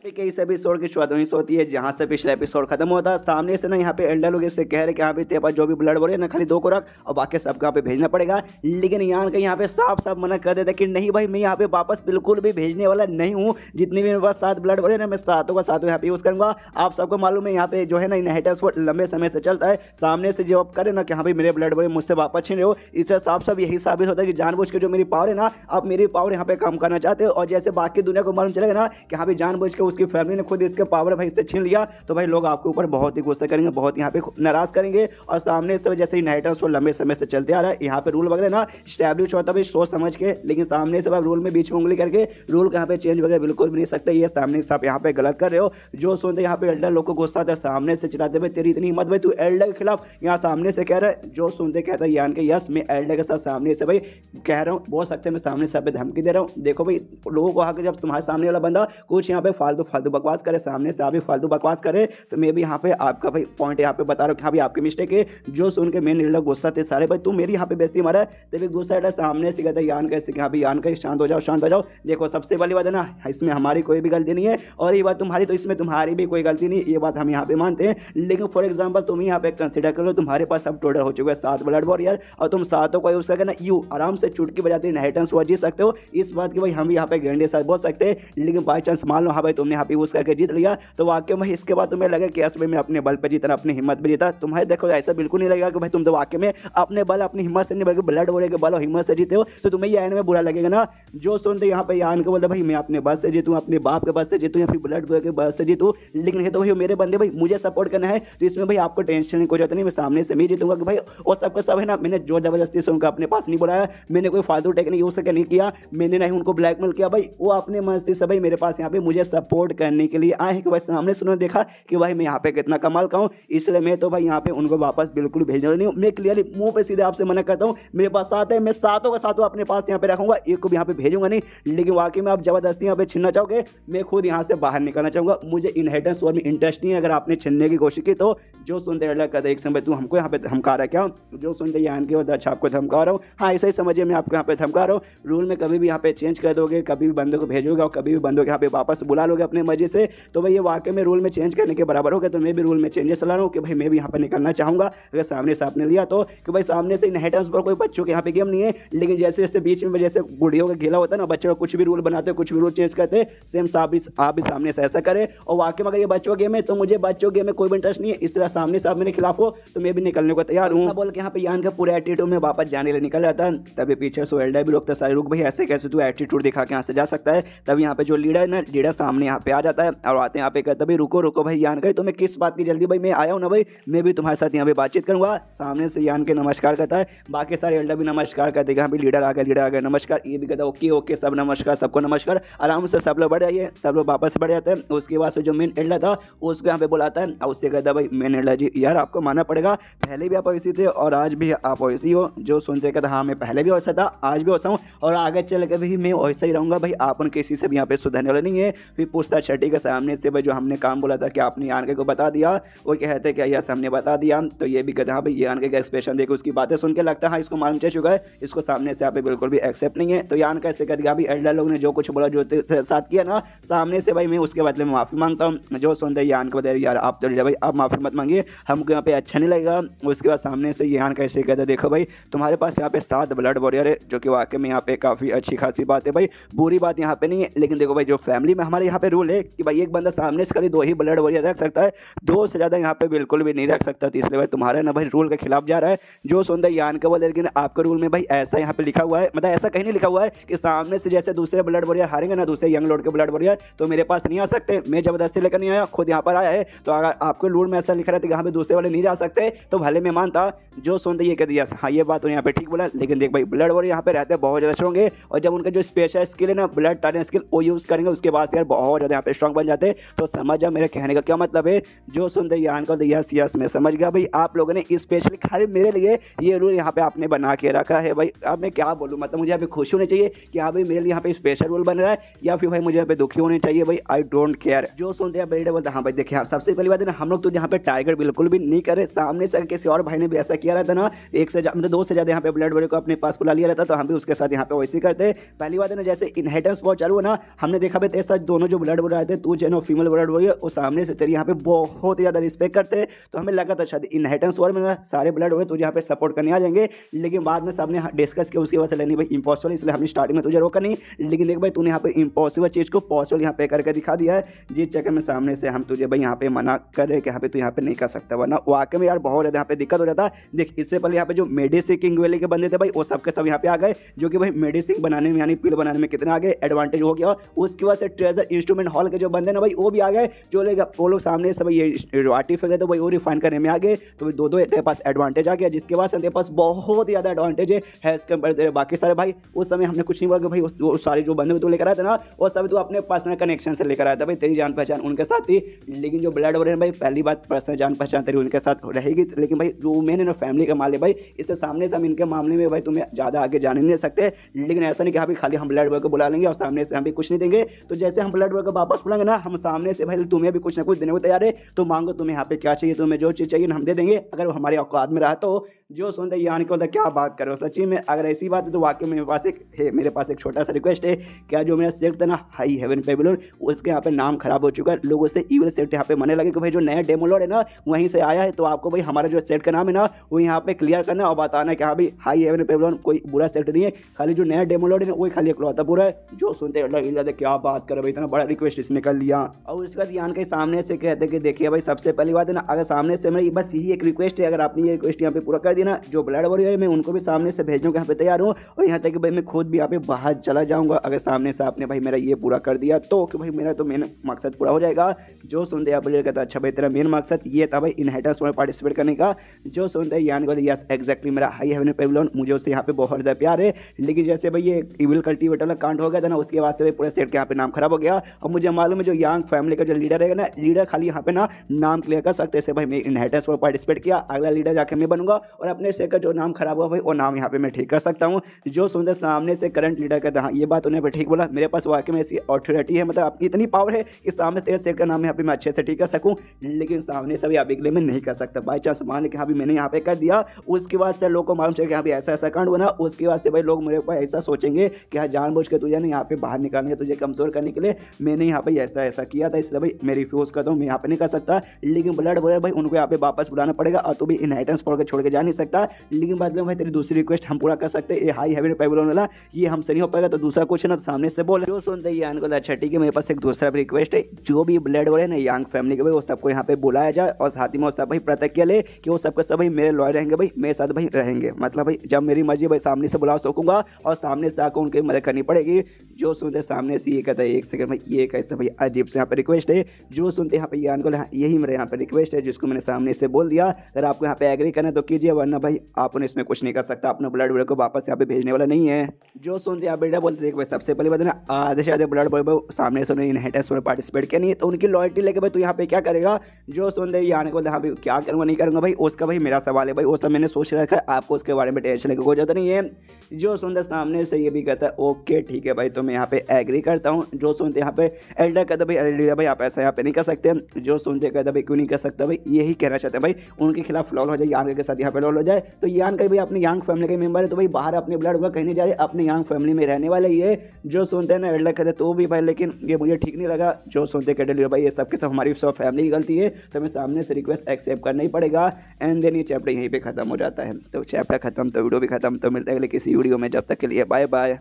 के इस एपिसोड की शुरुआत वहीं से होती है जहां से पिछला एपिसोड खत्म होता है। सामने से ना यहाँ पे एल्डर लोग इससे कह रहे कि यहाँ पे तेरे पास जो भी ब्लड बोले ना खाली 2 को रख और बाकी सबको यहाँ पे भेजना पड़ेगा। लेकिन यान का यहाँ पे साफ साफ मना कर देता कि नहीं भाई, मैं यहाँ पे वापस बिल्कुल भी भेजने वाला नहीं हूँ। जितने भी मेरे पास 7 ब्लड बोले ना, मैं 7 का 7 यहाँ पे यूज़ करूँगा। आप सबको मालूम है यहाँ पे जो है ना इनहेरिटेंस वो लंबे समय से चलता है। सामने से जब आप करें ना कि हाँ भाई मेरे ब्लड बोले मुझसे वापस छीन रहे हो, इससे साफ साफ यही साबित होता है कि जानबूझ के जो मेरी पावर है ना, आप मेरी पावर यहाँ पे कम करना चाहते हो। और जैसे बाकी दुनिया को मालूम चलेगा ना कि हाँ भाई जानबूझ के उसकी फैमिली ने खुद इसके पावर भाई इससे छीन लिया, तो भाई लोग आपके ऊपर बहुत ही गुस्सा करेंगे, बहुत यहाँ पे नाराज करेंगे। और सामने से जैसे इनहेरिटेंस वो लंबे समय से चलते आ रहा है, यहाँ पे रूल वगैरह ना स्टैब्लिश होता है सोच समझ के। लेकिन सामने से रूल में बीच में उंगली करके रूल को यहाँ पे चेंज वगैरह बिल्कुल भी नहीं सकते। ये सामने से आप यहाँ पे गलत कर रहे हो। जो सुनते यहाँ पे एल्डर लोग को गुस्सा आता है, सामने से चिल्लाते भाई तेरी इतनी हिम्मत भाई, तू एल्डर के खिलाफ यहाँ सामने से कह रहा है। जो सुनते कहता है यान के यस मैं एल्डर के साथ सामने से भाई कह रहा हूँ, बोल सकते हैं मैं सामने से धमकी दे रहा हूँ। देखो भाई लोगों को आके जब तुम्हारे सामने वाला बंदा कुछ यहाँ पे फालतू बकवास करे, सामने से आप भी फालतू बकवास करे, तो मैं भी यहाँ पे आपका भाई पॉइंट यहाँ पे बता रहा हूँ कि हाँ भाई आपकी मिस्टेक है। जो सुन के मेन लीडर गुस्सा थे सारे भाई, तू मेरी यहाँ पे बेइज्जती मारा है, तभी गुस्सा है सामने से कहता है यान कैसे कि हाँ भाई यान का शांत हो जाओ शांत हो जाओ। देखो सबसे बड़ी बात है ना, इसमें हमारी कोई भी गलती नहीं है, और ये बात तुम्हारी तो इसमें तुम्हारी भी कोई गलती नहीं, ये बात हम यहाँ पे मानते हैं। लेकिन फॉर एग्जाम्पल तुम यहाँ पे कंसिडर कर लो, तुम्हारे पास अब टोटल हो चुके हैं 7 ब्लड वॉरियर, और तुम 7 को यूज करके ना यू आराम से चुटकी बजाते इनहेरिटेंस वो जीत सकते हो। इस बात की भाई हम यहाँ पे गारंटी साथ बोल सकते हैं। लेकिन बाई चांस मान लो हाँ भाई तुमने यहाँ पे यूज करके जीत लिया, तो वाकई में इसके बाद तुम्हें लगे कि यस भाई मैं अपने बल पे जीता, अपनी हिम्मत पे जीता। तुम्हारे देखो ऐसा बिल्कुल नहीं लगेगा कि भाई तुम तो वाकई में अपने बल अपनी हिम्मत से नहीं बल्कि ब्लड वॉरियर के बल और हिम्मत से जीते हो, तो तुम्हें ये एंड में बुरा लगेगा ना। जो सुनते यहाँ पे यान को बोलते भाई मैं अपने बस से जीतूँ, अपने बाप के बस से जीतूँ या फिर ब्लड वॉरियर के बस से जीतूँ, लेकिन ये तो भाई मेरे बंदे भाई मुझे सपोर्ट करना है, तो इसमें भाई आपको टेंशन कोई जरूरत नहीं। मैं सामने से मैं जीतूंगा कि भाई वो सबका सब है ना, मैंने जोर जबरदस्ती से उनका अपने पास नहीं बुलाया, मैंने कोई फालतू टेक्निक यूज करके नहीं किया, मैंने नहीं उनको ब्लैकमेल किया भाई, वो अपने मस्ती से भाई मेरे पास यहाँ पे मुझे सपोर्ट करने के लिए आए हैं कि भाई सामने से उन्होंने देखा कि भाई मैं यहाँ पे कितना कमाल का हूँ, इसलिए मैं तो भाई यहाँ पे उनको वापस बिल्कुल भेजना नहीं हूँ। मैं क्लियरली मुंह पे सीधे आपसे मना करता हूँ, मेरे पास 7 है, मैं 7 का 7 अपने पास यहाँ पे रखूंगा, एक को भी यहाँ पे भेजूंगा नहीं। लेकिन वाकई में आप जबरदस्ती यहाँ पे छीनना चाहोगे, मैं खुद यहाँ से बाहर निकलना चाहूंगा, मुझे इनहेरिटेंस और में इंटरेस्ट नहीं है। अगर आपने छीनने की कोशिश की तो जो सुनते अल्लाह कहते एक समय तू हमको यहाँ पे धमका रहा है क्या, जो सुनते यान के अच्छा आपको धमका रहा हूँ, हाँ ऐसा ही समझिए मैं आपको यहाँ पे धमका रहा हूँ। रूल में कभी भी यहाँ पे चेंज कर दोगे, कभी भी बंदों को भेजोगे और कभी भी बंदों को यहाँ पे वापस बुला लोगे अपने मर्जी से, तो भाई ये वाकई में रूल में चेंज करने के बराबर हो गया। तो मैं भी रूल में चेंजेस ला रहा हूँ कि भाई मैं भी यहाँ पे निकलना चाहूँगा अगर सामने से आपने लिया तो, कि भाई सामने से इनहेरिटेंस पर कोई बच्चों के यहाँ पे गेम नहीं है। लेकिन जैसे जैसे बीच में जैसे बुढ़ियों का खेला होता है ना, बच्चों कुछ भी रूल बनाते कुछ भी रूल चेंज करते, सेम आप भी सामने से ऐसा करें। और वाकई में अगर ये बच्चों गेम है तो मुझे बच्चों गेम में कोई भी इंटरेस्ट नहीं है, इस तरह सामने से आप मेरे खिलाफ हो तो मैं भी निकलने को तैयार हूँ। बोल के यहाँ पे यान का पूरा एटीट्यूड में वापस जाने के लिए निकल जाता है। तभी पीछे सो एल्डर भी लोग सारे लोग भाई ऐसे कैसे तू एटीट्यूड दिखा के यहाँ से जा सकता है। तब यहाँ पे जो लीडर है ना, लीडर सामने यहाँ पे आ जाता है और आते हैं यहाँ पे कहता भाई रुको रुको भाई यान का, तो मैं किस बात की जल्दी भाई, मैं आया हूँ ना भाई, मैं भी तुम्हारे साथ यहाँ पे बातचीत करूंगा। सामने से यान के नमस्कार करता है, बाकी सारे एल्डर भी नमस्कार करते हैं, भाई लीडर आ गया नमस्कार, ये भी कहता है ओके ओके सब नमस्कार, सबको नमस्कार, आराम से सब लोग बढ़ जाइए, सब लोग वापस बढ़ जाते हैं। उसके बाद से जो मेन एल्डर था उसको यहाँ पे बुलाता है और उससे कहता है भाई मेन एल्डर जी यार आपको मानना पड़ेगा, पहले भी आप ऐसे थे और आज भी आप वैसे ही हो। जो सुनते कहता हाँ मैं पहले भी वैसा था, आज भी वैसा हूँ और आगे चल के भी मैं वैसा ही रहूँगा भाई, आप उन किसी से भी यहाँ पे सुधरने वाले नहीं है। फिर पूछता छठी के सामने से भाई जो हमने काम बोला था कि आपने यान के को बता दिया, वो कहते क्या यस हमने बता दिया, तो ये भी कहते हाँ भाई यान के का एक्सप्रेशन देखो, उसकी बातें सुन के लगता है हाँ इसको मालूम चल चुका है, इसको सामने से यहाँ पे बिल्कुल भी एक्सेप्ट नहीं है। तो यान कैसे कर दिया अभी एल्डर लोग ने जो कुछ बोला जो साथ किया ना सामने से भाई मैं उसके बदले में माफ़ी मांगता हूँ। जो सुनते यान को बता यार आप तो भाई आप माफ़ी मत मांगिए, हमको यहाँ पे अच्छा नहीं लगेगा। उसके बाद सामने से यान कैसे कहते देखो भाई तुम्हारे पास यहाँ पे 7 ब्लड वॉरियर है, जो कि वाकई में यहाँ पे काफ़ी अच्छी खासी बात है भाई, बुरी बात यहाँ पे नहीं है। लेकिन देखो भाई जो फैमिली में हमारे यहाँ पे रूल है कि भाई एक बंदा सामने से खाली 2 ही ब्लड वॉरियर रख सकता है, 2 से ज़्यादा यहाँ पे बिल्कुल भी नहीं रख सकता। तो इसलिए भाई तुम्हारा ना भाई रूल के खिलाफ जा रहा है। जो सुंदर यान का बोले, लेकिन आपके रूल में भाई ऐसा यहाँ पे लिखा हुआ है, मतलब ऐसा कहीं नहीं लिखा हुआ है कि सामने से जैसे दूसरे ब्लड वॉरियर हारेंगे ना, दूसरे यंग लॉर्ड के ब्लड वॉरियर तो मेरे पास नहीं आ सकते, मैं जबरदस्ती लेकर नहीं आया, खुद यहाँ पर आया है। तो अगर आपके रूल में ऐसा लिखा रहता है कि यहाँ पे दूसरे वाले नहीं जा सकते तो भले मैं मानता। जो सुनते ये कह दिया हाँ ये बात तो यहाँ पे ठीक बोला, लेकिन देख भाई ब्लड वॉरियर यहाँ पे रहते हैं बहुत ज़्यादा स्ट्रॉन्ग है, और जब उनका जो स्पेशल स्किल है ना ब्लड टर्न स्किल वो यूज़ करेंगे उसके बाद यार बहुत ज़्यादा यहाँ पे स्ट्रॉन्ग बन जाते हैं। तो समझ जाओ मेरे कहने का क्या मतलब है। जो सुनते यान को यस यस मैं समझ गया भाई, आप लोगों ने स्पेशली खाली मेरे लिए ये रूल यहाँ पे आपने बना के रखा है भाई। अब मैं क्या बोलूँ, मतलब मुझे यहाँ पे खुशी होनी चाहिए कि हाँ भाई मेरे लिए यहाँ पे स्पेशल रूल बन रहा है, या फिर भाई मुझे यहाँ पे दुखी होनी चाहिए भाई, आई डोंट केयर। जो सुनते हैं बेटे बोलते हाँ भाई देखिए हाँ सबसे पहली बात है ना, हम लोग तो यहाँ पे टारगेट बिल्कुल भी नहीं करे। सामने से किसी और भाई ने भी ऐसा किया रहता ना, एक से मतलब 2 से ज़्यादा यहाँ पे ब्लड वॉरियर को अपने पास बुला लिया रहता, तो हम भी उसके साथ यहाँ पे वैसे ही करते। पहली बात है ना जैसे इनहेरिटेंस बहुत चालू है ना, हमने देखा भाई ऐसा दोनों जो ब्लड ब्लड बोल रहे थे, तू जो है फीमेल ब्लड बोल और सामने से तेरी यहाँ पे बहुत ही ज़्यादा रिस्पेक्ट करते हैं। तो हमें लगा था शायद इनहेरिटेंस वॉर में सारे ब्लड हुए तुझे यहाँ पे सपोर्ट करने आ जाएंगे, लेकिन बाद में सबने डिस्कस किया उसकी वजह से लेनी भाई इम्पॉसिबल, इसलिए हमने स्टार्टिंग में तुझे रोका नहीं। लेकिन देख भाई तूने यहाँ पे इम्पॉसिबल चीज़ को पॉसिबल यहाँ पे करके दिखा दिया है, जिस चक्कर में सामने से हम तुझे भाई यहाँ पे मना कर रहे कि यहाँ पे तू यहाँ पे नहीं कर सकता, वरना वाकई में यार बहुत ज़्यादा यहाँ पे दिक्कत हो जाता। देख इससे पहले यहाँ पे जो मेडिसिन किंग वैली के बंदे थे भाई वो सबके सब यहाँ पे आ गए, जो कि भाई मेडिसिन बनाने में यानी पिल बनाने में कितना आगे एडवांटेज हो गया। उसके बाद से ट्रेजर इंस्ट्रूमेंट हॉल के जो बंदे ना भाई वो भी आ गए, जो लोग वो लोग सामने से भाई ये आर्टिफिशियल तो भाई वो रिफाइन करने में आ गए, तो दो तेरे पास एडवांटेज आ गया, जिसके बाद तेरे पास बहुत ही ज़्यादा एडवांटेज है एज कम्पेयर तेरे बाकी सारे भाई। उस समय हमने कुछ नहीं बोला भाई उस सारे जो बंदे तो लेकर आए थे ना वो सब तो अपने पर्सनल कनेक्शन से लेकर आया था भाई, तेरी जान पहचान उनके साथ थी। लेकिन जो ब्लड वोर है भाई पहली बात पर्सनल जान पहचान तेरी उनके साथ रहेगी, लेकिन भाई जो मैंने ना फैमिली का माल है भाई, इससे सामने से हम इनके मामले में भाई तुम्हें ज़्यादा आगे जाने नहीं सकते। लेकिन ऐसा नहीं कि हाँ भाई खाली हम ब्लड वोर को बुला लेंगे और सामने से हम भी कुछ नहीं देंगे। तो जैसे हम ब्लड वोर को वापस बुलाएंगे ना, हम सामने से भाई तुम्हें भी कुछ ना कुछ देने को तैयार है, तो मांगो तुम्हें यहाँ पे क्या चाहिए, तुम्हें जो चीज़ चाहिए हम दे देंगे, अगर वो हमारे औकात में रहा तो। जो सुनते यान को क्या बात करो सच्ची में, अगर ऐसी बात है तो वाकई मेरे पास एक छोटा सा रिक्वेस्ट है, क्या जो मेरा सेक्ट था ना हाई हेवन बेबीलोन उसके यहाँ पे नाम खराब हो चुका है, लोगों से ईविल सेक्ट यहाँ पे मने लगे कि भाई जो नया डेमो लॉर्ड है ना वहीं से आया है, तो आपको भाई हमारा जो सेक्ट का नाम है ना वो यहाँ पे क्लियर करना और बताना कि हाँ भाई हाई हेवन बेबीलोन कोई बुरा सेक्ट नहीं है, खाली जो नया डेमो लॉर्ड है ना वही खाली इकलौता पूरा है। जो सुनते क्या बात करे भाई, इतना बड़ा रिक्वेस्ट इसने कर लिया। और उसके बाद यान के सामने से कहते कि देखिए भाई सबसे पहली बात है ना, अगर सामने से मेरी बस यही एक रिक्वेस्ट है, अगर आपने ये रिक्वेस्ट यहाँ पे पूरा कर दिया ना, जो ब्लड वॉरियर मैं उनको भी सामने से भेजने को यहाँ पे तैयार हूँ, और यहाँ तक कि भाई मैं खुद भी यहाँ पे बाहर चला जाऊँगा अगर सामने से आपने भाई मेरा ये पूरा कर दिया तो, कि भाई मेरा तो मेन मकसद पूरा हो जाएगा। जो सुनते हैं ब्लड कहता अच्छा भाई तेरा मेन मकसद ये था भाई इनहेरिटेंस में पार्टिसिपेट करने का। जो सुनते हैं यान को यस एग्जैक्टली मेरा हाई हेवन बेबीलोन मुझे उससे यहाँ पे बहुत ज़्यादा प्यार है, लेकिन जैसे भाई ये इविल कल्टिवेटर वाला कांड हो गया था ना उसके बाद से भाई पूरे सेट के यहाँ पे नाम खराब हो गया। और मुझे मालूम है जो यांग फैमिली का जो लीडर है ना, लीडर खाली यहाँ पे ना नाम क्लियर कर सकते हैं भाई मैं इनहेरिटेंस में पार्टिसिपेट किया, अगला लीडर जाके मैं बनूंगा और अपने सेट का जो नाम खराब हुआ भाई वो नाम यहाँ पे मैं ठीक कर सकता हूँ। जो सुनते सामने से करंट लीडर कहता हाँ ये बात उन्हें ठीक बोला, मेरे पास वाकई में ऐसी अथॉरिटी है, मतलब इतनी पावर है कि सामने तेरे सेट का नाम यहाँ पे मैं अच्छे से ठीक कर सकूँ, लेकिन सामने से भी अभी के लिए मैं नहीं कर सकता। बाई चांस मान लें कि हाँ भी मैंने यहाँ पे कर दिया, उसके बाद से लोग को मालूम चले कि हाँ भी ऐसा ऐसा कांड बना, उसके बाद से भाई लोग मेरे ऊपर ऐसा सोचेंगे कि हाँ जानबूझ के तुझे ना यहाँ पे बाहर निकालने तुझे कमजोर करने के लिए मैंने यहाँ पे ऐसा ऐसा किया था, इसलिए भाई मैं रिफ्यूज करता हूँ, मैं यहाँ पे नहीं कर सकता। लेकिन ब्लड वगैरह भाई उनको यहाँ पे वापस बुलाना पड़ेगा और तू भी इनहेरिटेंस पढ़ के छोड़ के जा नहीं सकता। लेकिन बाद में भाई तेरी दूसरी रिक्वेस्ट हम पूरा कर सकते हैं, ये हाई हेवन बेबीलोन वाला ये हमसे नहीं हो पाएगा, तो दूसरा कुछ है ना सामने से बोल। जो सुनते ही यान को अच्छा ठीक है मेरे पास एक दूसरा रिक्वेस्ट है, जो भी ब्लड वगैरह ना यांग फैमिली के भाई वो सबको यहाँ पे बुलाया जाए और साथ ही में वो सब भाई प्रतिज्ञा ले कि वो सबके सब भाई मेरे लॉयर रहेंगे भाई, मेरे साथ भाई रहेंगे, मतलब भाई जब मेरी मर्जी भाई सामने से बुला सकूंगा और सामने से आकर उनकी मदद करनी पड़ेगी। जो सुनते सामने से ये कहता है एक सेकंड भाई ये कैसे भाई अजीब से यहाँ पे रिक्वेस्ट है। जो सुनते यहाँ पे यान को यही मेरे यहाँ पे रिक्वेस्ट है जिसको मैंने सामने से बोल दिया, अगर आपको यहाँ पे एग्री करना तो कीजिए, वरना भाई आप इसमें कुछ नहीं कर सकता, अपने ब्लड वगैरह को वापस यहाँ पे भेजने वाला नहीं है। जो सुनते यहाँ बेटा बोलते देख भाई सबसे पहले बात है ना आधे से आधे ब्लड वगैरह सामने से उन्हें इनहेरिटेंस में पार्टिसिपेट किया नहीं है, तो उनकी लॉयल्टी लेके भाई तू यहाँ पे क्या करेगा। जो सुनते यान को हाँ भाई क्या करूँगा नहीं करूँगा भाई उसका भाई मेरा सवाल है भाई, वो सब मैंने सोच रखा है, आपको उसके बारे में टेंशन लेने की कोई जरूरत नहीं है। जो सुनते सामने से ये भी कहता है ओके ठीक है भाई तो मैं यहाँ पे एग्री करता हूँ। जो सुनते यहाँ पे एल्डर कहता भाई एल्डर भाई आप ऐसा यहाँ पे नहीं कर सकते। जो सुनते कहता भाई क्यों नहीं कर सकता भाई यही कहना चाहते हैं भाई उनके खिलाफ लॉल हो जाए, यान के साथ यहाँ पे लॉल हो जाए, तो यान का भाई अपनी यांग फैमिली के मेंबर है तो भाई बाहर अपने ब्लड वगैरह कहीं नहीं जा रहे, अपने यांग फैमिली में रहने वाले ये। जो सुनते हैं ना एल्डर कहते तो भी भाई लेकिन ये मुझे ठीक नहीं लगा। जो सुनते कहते भाई ये सब के सब हमारी सब फैमिली की गलती है, तो हमें सामने से रिक्वेस्ट एक्सेप्ट करना ही पड़ेगा। एंड देन ये चैप्टर यहीं पे खत्म हो जाता है। तो चैप्टर खत्म तो वीडियो भी खत्म, तो मिलते हैं अगले किसी वीडियो में, जब तक के लिए बाय बाय।